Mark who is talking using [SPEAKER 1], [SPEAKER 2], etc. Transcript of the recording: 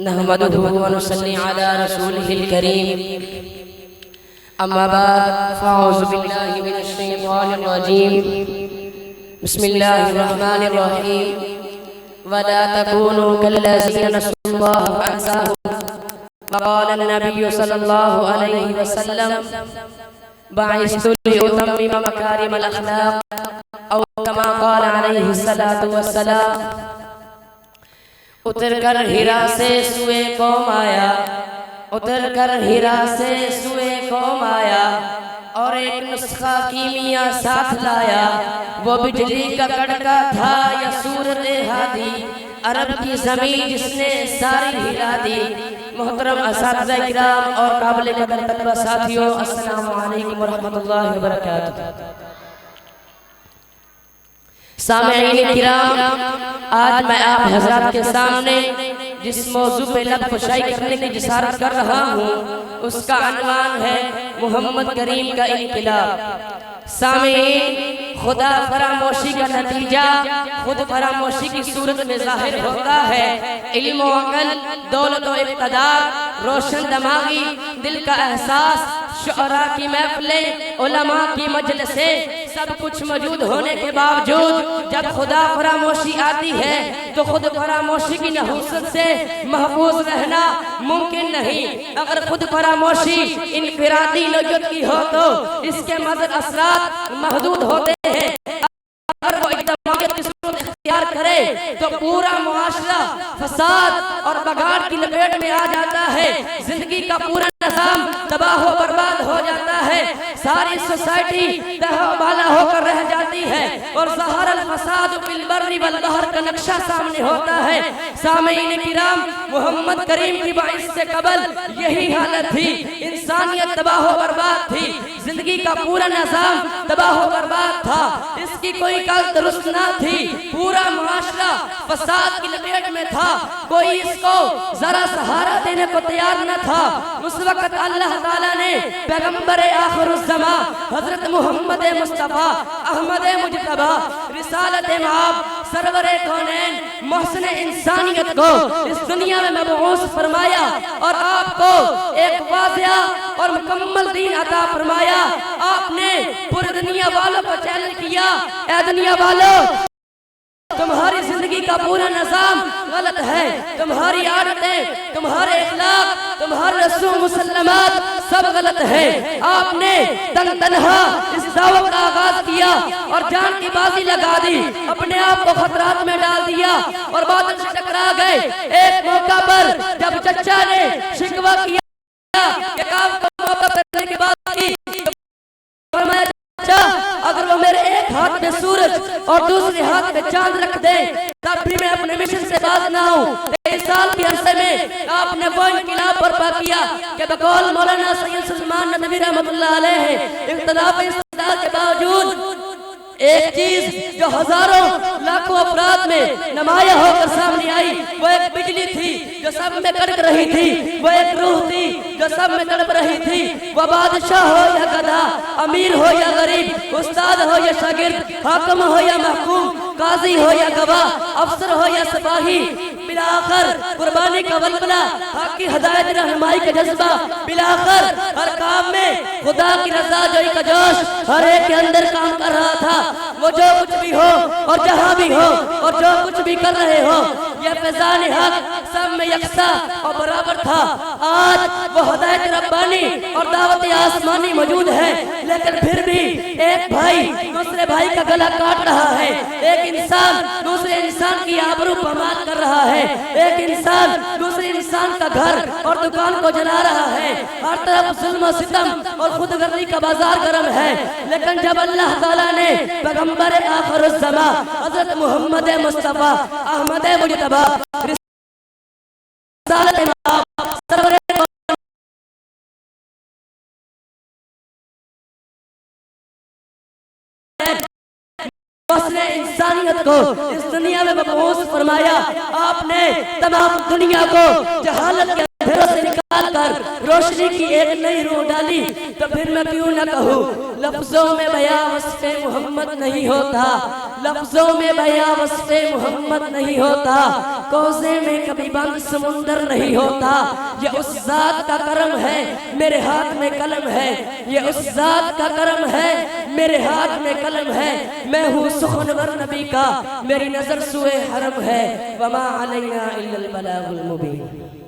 [SPEAKER 1] नहमदुहु व नुसल्ली अला रसूलिहिल करीम। अम्मा बाद फ़अऊज़ु बिल्लाहि मिनश शैतानिर रजीम। बिस्मिल्लाहिर रहमानिर रहीम। वला तकूनु कल्लज़ीना नसुल्लाह फ़अन्साहुम। क़ाला नबिय्यु सल्लल्लाहु अलैहि वसल्लम बअस्तु लिउतम्मिम मकारिमल अख़लाक़ औ कमा क़ाल अलैहि सलातु वस्सलाम। उतर कर हीरा से सुए कौम आया, उतर कर हीरा से सुए कौम आया और एक नुस्खा कीमिया साथ लाया। वो बिजली का कड़का था या सूरत हादी, अरब की ज़मीन जिसने सारी हिला दी। मोहतरम असातिज़ा किराम और काबिल कदर तलबा साथियों, अस्सलामु अलैकुम व रहमतुल्लाहि व बरकातुहू। सामईन किराम, आज मैं आप हज़रात के सामने जिस मौजू पे लफ़्ज़ करने की जिसारत कर रहा हूँ उसका अनवान है मोहम्मद करीम का इनक़िलाब। सामईन, खुदा फरामोशी का नतीजा खुद फरामोशी की सूरत में ज़ाहिर होता है। इल्म व अक़ल, दौलत व इक़्तिदार, रोशन दमागी, दिल का एहसास, शुअरा की महफ़िलें, उलमा की मजलिसें, सब कुछ मौजूद होने के बावजूद जब खुदा फरामोशी आती है तो खुद फरामोशी की नहुसत से महफूज रहना मुमकिन नहीं। अगर खुद फरामोशी इनफिरादी नौयत की हो तो इसके मज़र असरात महदूद होते हैं। अगर वो इज्तिमाइयत की सूरत इख्तियार करे तो पूरा मुआशरा फसाद और बगाड़ की लपेट में आ जाता है। जिंदगी का पूरा निज़ाम तबाह व बर्बाद हो जाता है। सारी सोसाइटी तहबाला होकर रह जाती है और ज़हरल फसाद फिल बर्रि वल बहर का नक्शा सामने होता है। सामईन किराम, मोहम्मद करीम की बाइस से कबल यही हालत थी। इंसानियत तबाह व बर्बाद थी, जिंदगी का पूरा निज़ाम तबाह व बर्बाद था। इसकी कोई कल दुरुस्त ना थी। पूरा मुआशरा फसाद की लपेट में था। कोई इसको जरा सहारा देने को तैयार न था। उस वक्त अल्लाह ताला ने पैगंबर आखिरुज़्ज़मा हजरत मोहम्मद मुस्तफ़ा अहमद मुज्तबा रिसालत माब सरवरे कौनैन मोहसिन इंसानियत को इस दुनिया में मबऊस फरमाया और आपको एक वाज़िया और मुकम्मल दीन अता फरमाया। आपने पूरी दुनिया वालों को चैलेंज किया, ऐ दुनिया वालों, तुम्हारी जिंदगी का पूरा निज़ाम गलत है। तुम्हारी आदतें, तुम्हारे इखलाक, तुम्हारे रसूल मुसल्लमात सब गलत है। आपने तनहा इस दावत का आगाज किया और जान की बाजी लगा दी, अपने आप को खतरात में डाल दिया और बादल से टकरा गए। एक मौका पर जब चचा ने शिकवा किया कि काम को मौका करने की बात की, फरमाया अगर वो मेरे एक हाथ में सूरज और दूसरे हाथ में चांद रख दे तब भी मैं अपने मिशन से बाज ना हूँ। 23 साल के अरसे में आपने वो इनक़िलाब बर्पा किया कि बकौल मौलाना सैयद सलमान नदवी रहमतुल्लाह अलैह इख्तिलाफ इस्तिदलाल के बावजूद एक चीज जो हजारों लाखों अफराद में नुमाया होकर सामने आई वो एक बिजली थी जो सब में कड़क रही थी। वो एक रूह थी जो सब में तड़प रही थी। वो बादशाह हो या गधा, अमीर हो या गरीब, उस्ताद हो या शागिर्द, हाकिम हो या महकूम, काजी हो या गवाह, अफसर हो या सिपाही, बिलाखर कुर्बानी का वलवला, हक की हिदायत रहनुमाई का जज्बा, बिलाखर हर काम में खुदा की रज़ा जोई का जोश हर एक के अंदर काम कर रहा था। वो जो कुछ भी हो और जहाँ भी हो और जो कुछ भी कर रहे हो, यह फैज़ान हक सब में यकसा और बराबर था। आज वो हिदायत रब्बानी और दावत आसमानी मौजूद है, लेकिन फिर भी एक भाई दूसरे भाई का गला काट रहा है। एक इंसान दूसरे इंसान की आबरू पामाल कर रहा है। एक इंसान दूसरे इंसान का घर और दुकान को जला रहा है। हर तरफ जुल्म सितम और खुदगर्जी का बाजार गर्म है। लेकिन जब अल्लाह ताला ने पैगंबर आखिरुज़्ज़मा हज़रत मोहम्मद मुस्तफ़ा अहमद मुज्तबा रिसालत माब सरवरे मोहसिन इंसानियत को इस दुनिया में मबऊस फरमाया, आपने तमाम दुनिया को जहालत के अंधेरों से निकाल कर रोशनी की एक नई रूह डाली, तो फिर मैं क्यों न कहूँ लफ्जों में बयां वस्फ़े मोहम्मद नहीं होता, लफ्जों में बयां वस्फ़े मोहम्मद नहीं होता, कोसे में कभी बंद समुंदर नहीं होता। ये उस जात का करम है मेरे हाथ में कलम है, ये उस जात का करम है मेरे हाथ में कलम है। मैं हूँ सुखनवर नबी का, मेरी नजर सुए हरम है। वमा अलैना इल्लल बलागुल मुबीन।